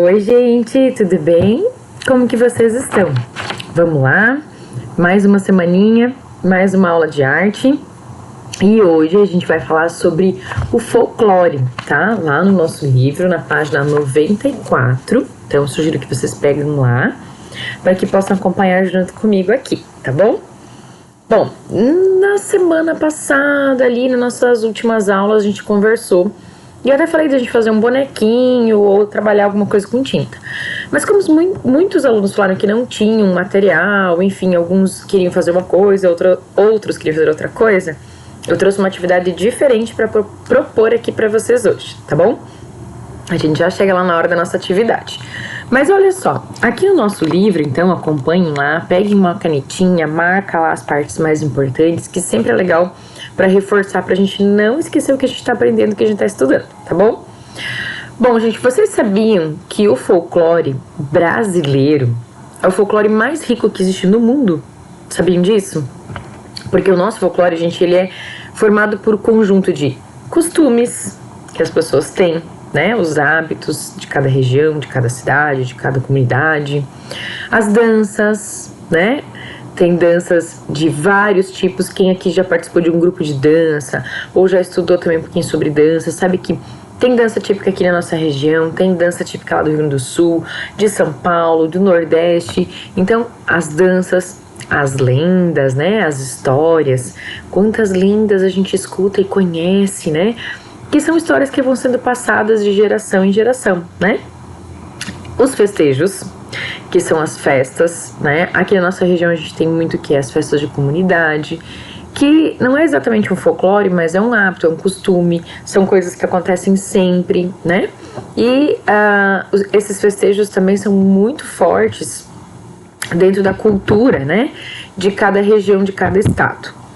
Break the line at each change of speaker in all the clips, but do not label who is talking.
Oi, gente, tudo bem? Como que vocês estão? Vamos lá, mais uma semaninha, mais uma aula de arte. E hoje a gente vai falar sobre o folclore, tá? Lá no nosso livro, na página 94. Então, eu sugiro que vocês peguem lá, para que possam acompanhar junto comigo aqui, tá bom? Bom, na semana passada, ali nas nossas últimas aulas, a gente conversou. E eu até falei da gente fazer um bonequinho ou trabalhar alguma coisa com tinta. Mas como muitos alunos falaram que não tinham material, enfim, alguns queriam fazer uma coisa, outros queriam fazer outra coisa, eu trouxe uma atividade diferente para propor aqui para vocês hoje, tá bom? A gente já chega lá na hora da nossa atividade. Mas olha só, aqui no nosso livro, então, acompanhem lá, peguem uma canetinha, marca lá as partes mais importantes, que sempre é legal para reforçar, pra gente não esquecer o que a gente tá aprendendo, o que a gente tá estudando, tá bom? Bom, gente, vocês sabiam que o folclore brasileiro é o folclore mais rico que existe no mundo? Sabiam disso? Porque o nosso folclore, gente, ele é formado por um conjunto de costumes que as pessoas têm, né? Os hábitos de cada região, de cada cidade, de cada comunidade. As danças, né? Tem danças de vários tipos. Quem aqui já participou de um grupo de dança ou já estudou também um pouquinho sobre dança, sabe que tem dança típica aqui na nossa região, tem dança típica lá do Rio Grande do Sul, de São Paulo, do Nordeste. Então, as danças, as lendas, né, as histórias, quantas lendas a gente escuta e conhece, né, que são histórias que vão sendo passadas de geração em geração, né. Os festejos, que são as festas, né, aqui na nossa região a gente tem muito que é as festas de comunidade, que não é exatamente um folclore, mas é um hábito, é um costume, são coisas que acontecem sempre, né, e esses festejos também são muito fortes dentro da cultura, né, de cada região, de cada estado.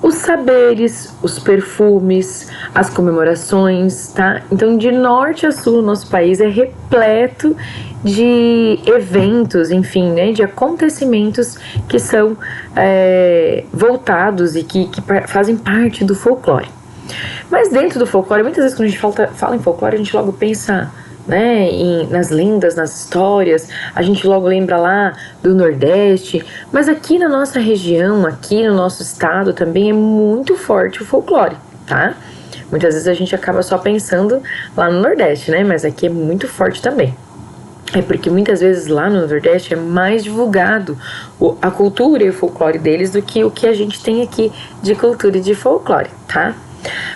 Os saberes, os perfumes, as comemorações, tá? Então, de norte a sul, o nosso país é repleto de eventos, enfim, né, de acontecimentos que são voltados e que fazem parte do folclore. Mas dentro do folclore, muitas vezes quando a gente fala em folclore, a gente logo pensa, né, nas lendas, nas histórias, a gente logo lembra lá do Nordeste, mas aqui na nossa região, aqui no nosso estado também é muito forte o folclore, tá? Muitas vezes a gente acaba só pensando lá no Nordeste, né, mas aqui é muito forte também. É porque muitas vezes lá no Nordeste é mais divulgado a cultura e o folclore deles do que o que a gente tem aqui de cultura e de folclore, tá?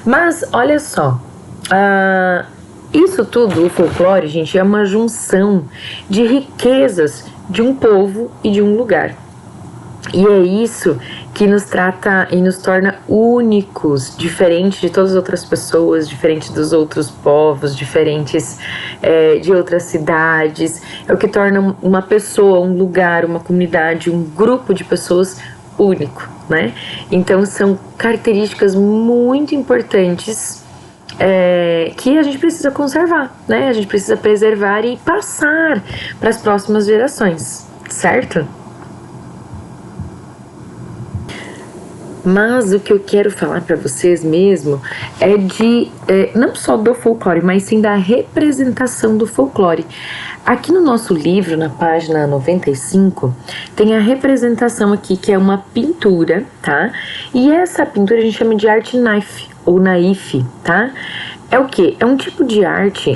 Mas olha só, isso tudo, o folclore, gente, é uma junção de riquezas de um povo e de um lugar. E é isso que nos trata e nos torna únicos, diferente de todas as outras pessoas, diferente dos outros povos, diferentes de outras cidades. É o que torna uma pessoa, um lugar, uma comunidade, um grupo de pessoas único, né? Então são características muito importantes que a gente precisa conservar, né? A gente precisa preservar e passar para as próximas gerações, certo? Mas o que eu quero falar para vocês mesmo é de, não só do folclore, mas sim da representação do folclore. Aqui no nosso livro, na página 95, tem a representação aqui, que é uma pintura, tá? E essa pintura a gente chama de arte naif, ou naif, tá? É o quê? É um tipo de arte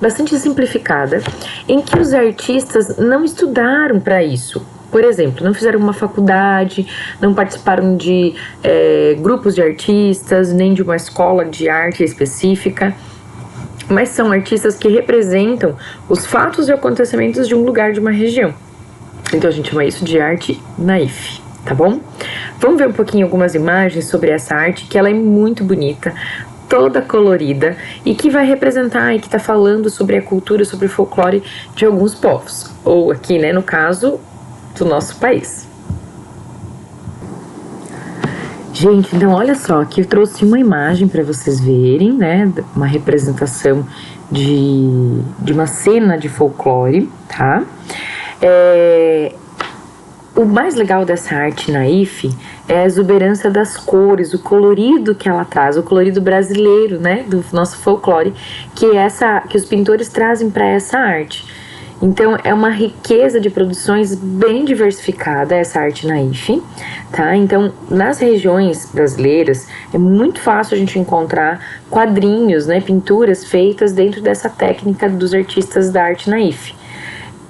bastante simplificada, em que os artistas não estudaram para isso. Por exemplo, não fizeram uma faculdade, não participaram de grupos de artistas, nem de uma escola de arte específica, mas são artistas que representam os fatos e acontecimentos de um lugar, de uma região. Então a gente chama isso de arte naif, tá bom? Vamos ver um pouquinho algumas imagens sobre essa arte, que ela é muito bonita, toda colorida, e que vai representar e que tá falando sobre a cultura, sobre o folclore de alguns povos, ou aqui, né, no caso, do nosso país. Gente, então olha só, aqui eu trouxe uma imagem para vocês verem, né, uma representação de uma cena de folclore, tá? O mais legal dessa arte naif é a exuberância das cores, o colorido que ela traz, o colorido brasileiro, né, do nosso folclore, que os pintores trazem para essa arte. Então, é uma riqueza de produções bem diversificada essa arte naif, tá? Então, nas regiões brasileiras, é muito fácil a gente encontrar quadrinhos, né, pinturas feitas dentro dessa técnica dos artistas da arte naif.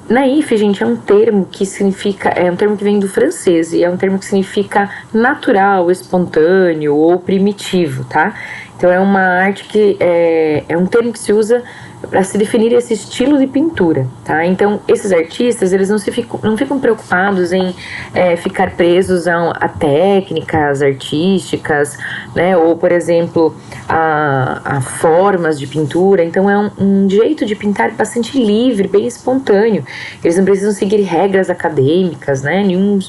Naif, gente, é um termo que significa, é um termo que vem do francês e é um termo que significa natural, espontâneo ou primitivo, tá? Então é uma arte que é um termo que se usa para se definir esse estilo de pintura, tá? Então esses artistas, eles não ficam preocupados em ficar presos a técnicas artísticas, né? Ou, por exemplo, a formas de pintura. Então é um jeito de pintar bastante livre, bem espontâneo. Eles não precisam seguir regras acadêmicas, né? Nenhum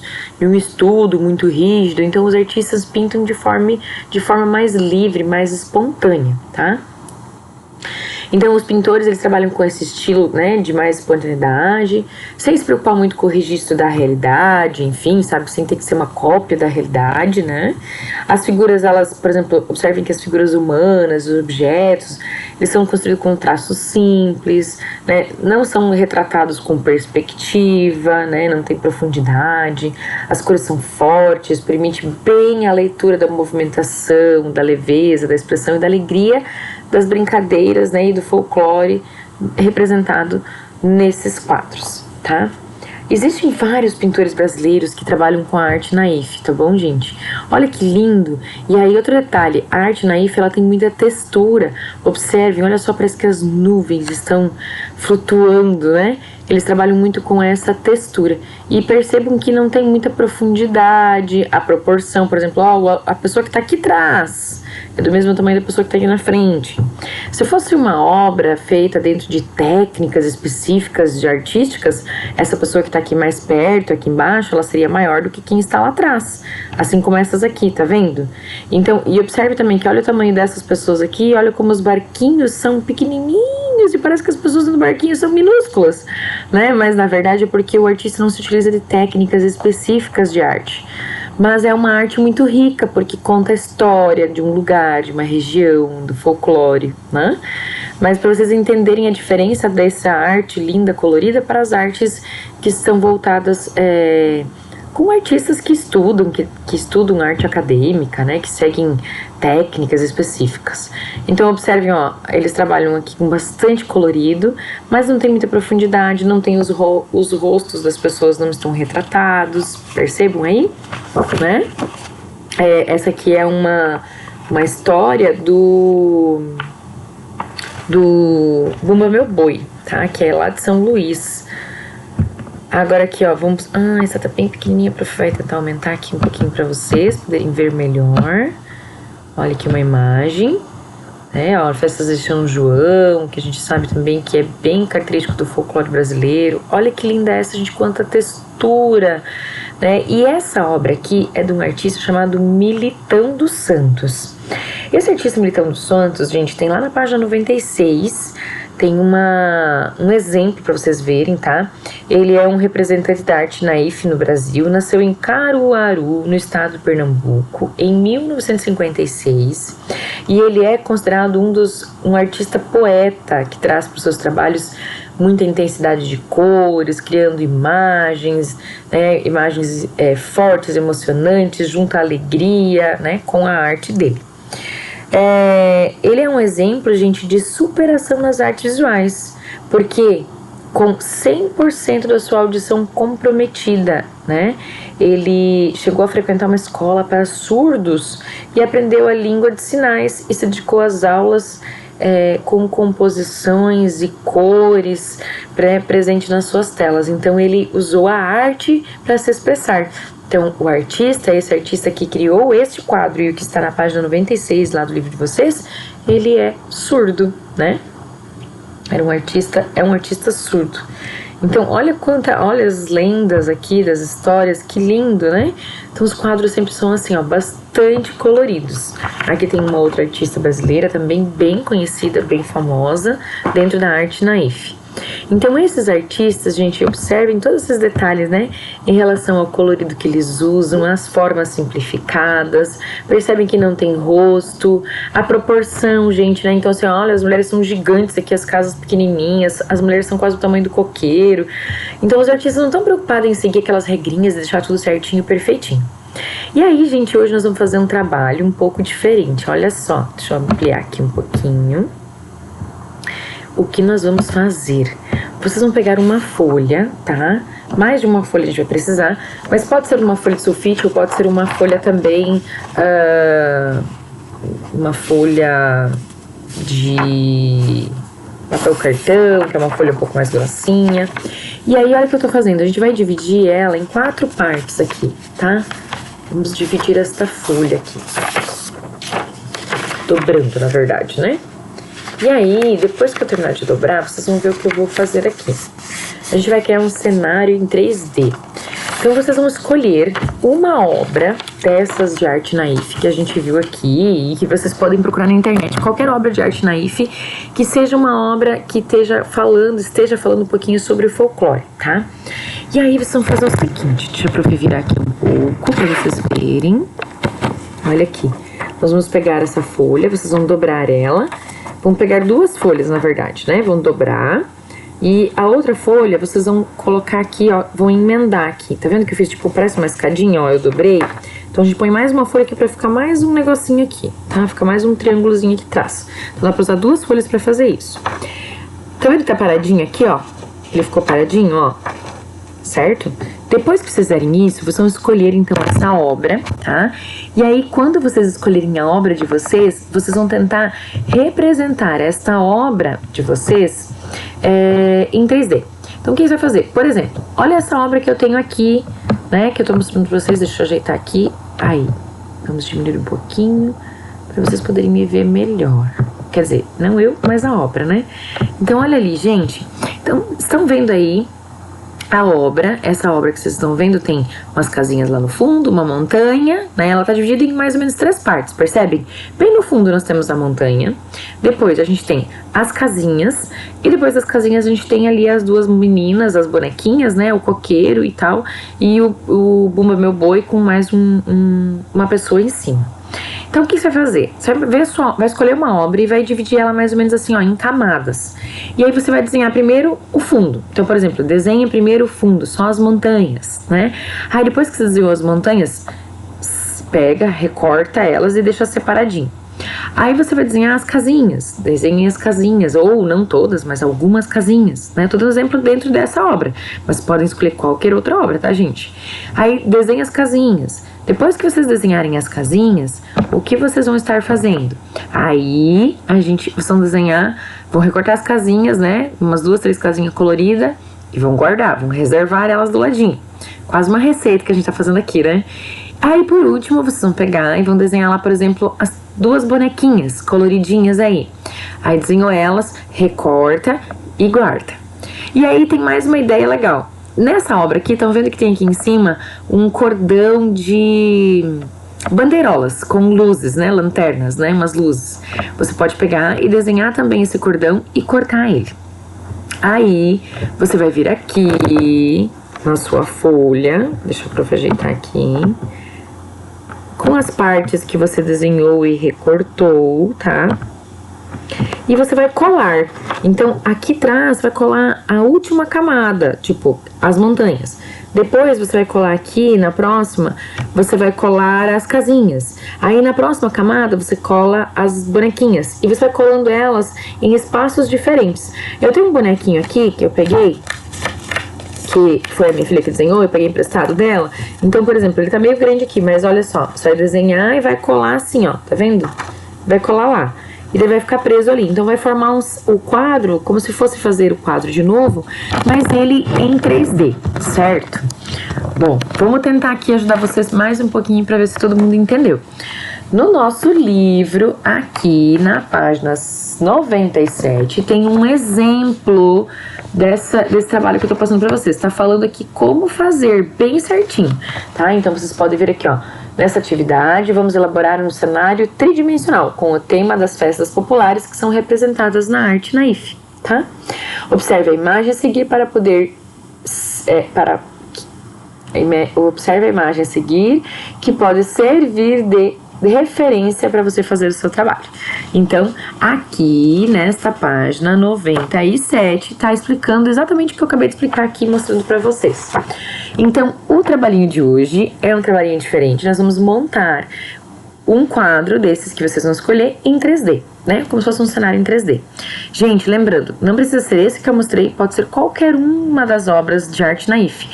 estudo muito rígido. Então os artistas pintam de forma mais livre, mais espontânea, tá? Então os pintores, eles trabalham com esse estilo, né, de mais espontaneidade, sem se preocupar muito com o registro da realidade, enfim, sabe, sem ter que ser uma cópia da realidade, né. As figuras, elas, por exemplo, observem que as figuras humanas, os objetos, eles são construídos com traços simples, né, não são retratados com perspectiva, né, não tem profundidade, as cores são fortes, permite bem a leitura da movimentação, da leveza, da expressão e da alegria das brincadeiras, né, e do folclore representado nesses quadros, tá? Existem vários pintores brasileiros que trabalham com a arte naif, tá bom, gente? Olha que lindo! E aí, outro detalhe, a arte naif, ela tem muita textura. Observem, olha só, parece que as nuvens estão flutuando, né? Eles trabalham muito com essa textura. E percebam que não tem muita profundidade, a proporção, por exemplo, a pessoa que está aqui atrás é do mesmo tamanho da pessoa que está aqui na frente. Se fosse uma obra feita dentro de técnicas específicas de artísticas, essa pessoa que está aqui mais perto, aqui embaixo, ela seria maior do que quem está lá atrás. Assim como essas aqui, tá vendo? Então, e observe também que olha o tamanho dessas pessoas aqui, olha como os barquinhos são pequenininhos e parece que as pessoas no barquinho são minúsculas, né? Mas na verdade é porque o artista não se utiliza de técnicas específicas de arte. Mas é uma arte muito rica, porque conta a história de um lugar, de uma região, do folclore, né? Mas para vocês entenderem a diferença dessa arte linda, colorida, para as artes que estão voltadas com artistas que estudam arte acadêmica, né? Que seguem técnicas específicas. Então observem, ó, eles trabalham aqui com bastante colorido, mas não tem muita profundidade, não tem os rostos das pessoas não estão retratados, percebam aí, né? Essa aqui é uma história do Bumba Meu Boi, tá? Que é lá de São Luís. Agora aqui, ó, vamos... essa tá bem pequenininha, vai tentar aumentar aqui um pouquinho pra vocês poderem ver melhor. Olha aqui uma imagem, né? Ó, festas de São João, que a gente sabe também que é bem característico do folclore brasileiro. Olha que linda essa, gente, quanta textura, né? E essa obra aqui é de um artista chamado Militão dos Santos. Esse artista Militão dos Santos, gente, tem lá na página 96... Tem um exemplo para vocês verem, tá? Ele é um representante da arte naif no Brasil, nasceu em Caruaru, no estado de Pernambuco, em 1956, e ele é considerado um artista poeta que traz para os seus trabalhos muita intensidade de cores, criando imagens, né? Imagens fortes, emocionantes, junto à alegria, né? Com a arte dele. Ele é um exemplo, gente, de superação nas artes visuais, porque com 100% da sua audição comprometida, né? Ele chegou a frequentar uma escola para surdos e aprendeu a língua de sinais e se dedicou às aulas com composições e cores presentes nas suas telas. Então ele usou a arte para se expressar. Então, esse artista que criou este quadro e o que está na página 96 lá do livro de vocês, ele é surdo, né? É um artista surdo. Então, olha as lendas aqui das histórias, que lindo, né? Então, os quadros sempre são assim, ó, bastante coloridos. Aqui tem uma outra artista brasileira, também bem conhecida, bem famosa, dentro da arte naif. Então esses artistas, gente, observem todos esses detalhes, né, em relação ao colorido que eles usam, as formas simplificadas, percebem que não tem rosto, a proporção, gente, né, então assim, olha, as mulheres são gigantes aqui, as casas pequenininhas, as mulheres são quase do tamanho do coqueiro. Então os artistas não estão preocupados em seguir aquelas regrinhas, deixar tudo certinho, perfeitinho. E aí, gente, hoje nós vamos fazer um trabalho um pouco diferente. Olha só, deixa eu ampliar aqui um pouquinho. O que nós vamos fazer? Vocês vão pegar uma folha, tá? Mais de uma folha a gente vai precisar, mas pode ser uma folha de sulfite ou pode ser uma folha também, uma folha de papel cartão, que é uma folha um pouco mais grossinha. E aí, olha o que eu tô fazendo. A gente vai dividir ela em 4 partes aqui, tá? Vamos dividir esta folha aqui. Dobrando, na verdade, né? E aí, depois que eu terminar de dobrar, vocês vão ver o que eu vou fazer aqui. A gente vai criar um cenário em 3D. Então, vocês vão escolher uma obra dessas de arte naif que a gente viu aqui e que vocês podem procurar na internet. Qualquer obra de arte naif que seja uma obra que esteja falando um pouquinho sobre o folclore, tá? E aí, vocês vão fazer o seguinte. Deixa eu virar aqui um pouco para vocês verem. Olha aqui. Nós vamos pegar essa folha, vocês vão dobrar ela. Vão pegar 2 folhas, na verdade, né? Vão dobrar. E a outra folha, vocês vão colocar aqui, ó. Vão emendar aqui. Tá vendo que eu fiz, tipo, parece uma escadinha, ó. Eu dobrei. Então, a gente põe mais uma folha aqui pra ficar mais um negocinho aqui, tá? Fica mais um triângulozinho aqui atrás. Então, dá pra usar 2 folhas pra fazer isso. Tá vendo que tá paradinho aqui, ó? Ele ficou paradinho, ó. Certo? Depois que vocês fizerem isso, vocês vão escolher, então, essa obra, tá? E aí, quando vocês escolherem a obra de vocês, vocês vão tentar representar esta obra de vocês em 3D. Então, o que você vai fazer? Por exemplo, olha essa obra que eu tenho aqui, né? Que eu tô mostrando pra vocês. Deixa eu ajeitar aqui. Aí. Vamos diminuir um pouquinho pra vocês poderem me ver melhor. Quer dizer, não eu, mas a obra, né? Então, olha ali, gente. Então, estão vendo aí a obra, essa obra que vocês estão vendo tem umas casinhas lá no fundo, uma montanha, né? Ela tá dividida em mais ou menos 3 partes, percebem? Bem no fundo nós temos a montanha, depois a gente tem as casinhas, e depois das casinhas a gente tem ali as 2 meninas, as bonequinhas, né? O coqueiro e tal, e o Bumba Meu Boi com mais uma pessoa em cima. Então, o que você vai fazer? Você vai escolher uma obra e vai dividir ela mais ou menos assim, ó, em camadas. E aí você vai desenhar primeiro o fundo. Então, por exemplo, desenha primeiro o fundo, só as montanhas, né? Aí, depois que você desenhou as montanhas, pega, recorta elas e deixa separadinho. Aí você vai desenhar as casinhas, desenhe as casinhas, ou não todas, mas algumas casinhas, né? Tô dando exemplo dentro dessa obra, mas podem escolher qualquer outra obra, tá, gente? Aí desenha as casinhas. Depois que vocês desenharem as casinhas, o que vocês vão estar fazendo? Aí, vocês vão desenhar, vão recortar as casinhas, né? Umas 2, 3 casinhas coloridas e vão guardar, vão reservar elas do ladinho. Quase uma receita que a gente tá fazendo aqui, né? Aí, por último, vocês vão pegar e vão desenhar lá, por exemplo, as 2 bonequinhas coloridinhas aí. Aí, desenhou elas, recorta e guarda. E aí, tem mais uma ideia legal. Nessa obra aqui, estão vendo que tem aqui em cima um cordão de bandeirolas com luzes, né? Lanternas, né? Umas luzes. Você pode pegar e desenhar também esse cordão e cortar ele. Aí, você vai vir aqui na sua folha. Deixa eu ajeitar aqui. Com as partes que você desenhou e recortou, tá? E você vai colar. Então, aqui atrás vai colar a última camada, tipo, as montanhas. Depois você vai colar aqui, na próxima, você vai colar as casinhas. Aí na próxima camada você cola as bonequinhas. E você vai colando elas em espaços diferentes. Eu tenho um bonequinho aqui que eu peguei, que foi a minha filha que desenhou, eu peguei emprestado dela. Então, por exemplo, ele tá meio grande aqui, mas olha só, você vai desenhar e vai colar assim, ó, tá vendo? Vai colar lá. E daí vai ficar preso ali. Então vai formar o quadro, como se fosse fazer o quadro de novo, mas ele em 3D, certo? Bom, vamos tentar aqui ajudar vocês mais um pouquinho para ver se todo mundo entendeu. No nosso livro, aqui na página 97, tem um exemplo desse trabalho que eu tô passando para vocês. Tá falando aqui como fazer bem certinho, tá? Então vocês podem ver aqui, ó. Nessa atividade, vamos elaborar um cenário tridimensional com o tema das festas populares que são representadas na arte naif. tá? Observe a imagem a seguir para poder... observe a imagem a seguir, que pode servir de referência para você fazer o seu trabalho. Então, aqui nesta página 97, tá explicando exatamente o que eu acabei de explicar aqui, mostrando para vocês. Então, o trabalhinho de hoje é um trabalhinho diferente. Nós vamos montar um quadro desses que vocês vão escolher em 3D, né? Como se fosse um cenário em 3D. Gente, lembrando, não precisa ser esse que eu mostrei, pode ser qualquer uma das obras de arte naif.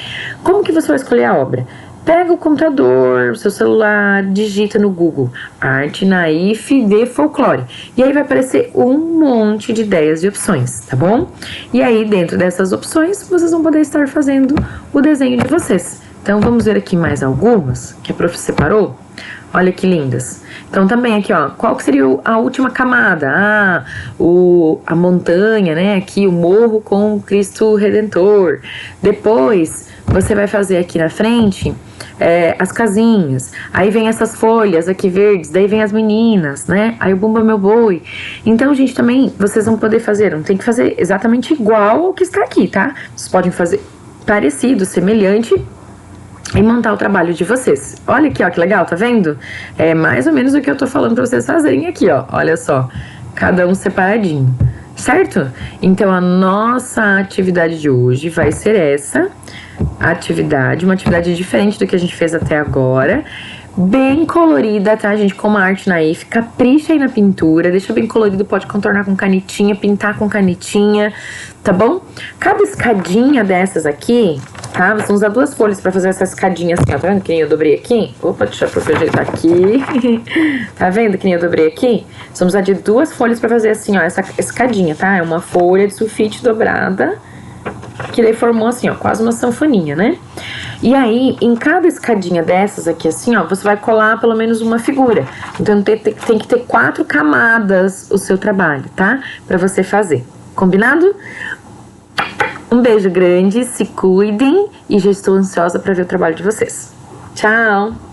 Como que você vai escolher a obra? Pega o computador, o seu celular, digita no Google Arte Naif de Folclore. E aí vai aparecer um monte de ideias e opções, tá bom? E aí, dentro dessas opções, vocês vão poder estar fazendo o desenho de vocês. Então, vamos ver aqui mais algumas que a prof separou. Olha que lindas. Então, também aqui, ó, qual que seria a última camada? A montanha, né? Aqui, o morro com o Cristo Redentor. Depois, você vai fazer aqui na frente as casinhas. Aí vem essas folhas aqui verdes, daí vem as meninas, né? Aí o Bumba Meu Boi. Então, gente, também vocês vão poder fazer, não tem que fazer exatamente igual ao que está aqui, tá? Vocês podem fazer parecido, semelhante, e montar o trabalho de vocês. Olha aqui, ó, que legal, tá vendo? É mais ou menos o que eu tô falando pra vocês fazerem aqui, ó. Olha só, cada um separadinho, certo? Então, a nossa atividade de hoje vai ser essa atividade, uma atividade diferente do que a gente fez até agora. Bem colorida, tá, gente? Como a arte naif, capricha aí na pintura, deixa bem colorido, pode contornar com canetinha, pintar com canetinha, tá bom? Cada escadinha dessas aqui, tá? Você usa 2 folhas pra fazer essa escadinha assim, ó, tá vendo que nem eu dobrei aqui? Opa, deixa eu ajeitar aqui. Tá vendo que nem eu dobrei aqui? Você usa de 2 folhas pra fazer assim, ó, essa escadinha, tá? É uma folha de sulfite dobrada, que daí formou assim, ó, quase uma sanfoninha, né? E aí, em cada escadinha dessas aqui, assim, ó, você vai colar pelo menos uma figura. Então, tem que ter 4 camadas o seu trabalho, tá? Pra você fazer. Combinado? Um beijo grande, se cuidem e já estou ansiosa pra ver o trabalho de vocês. Tchau!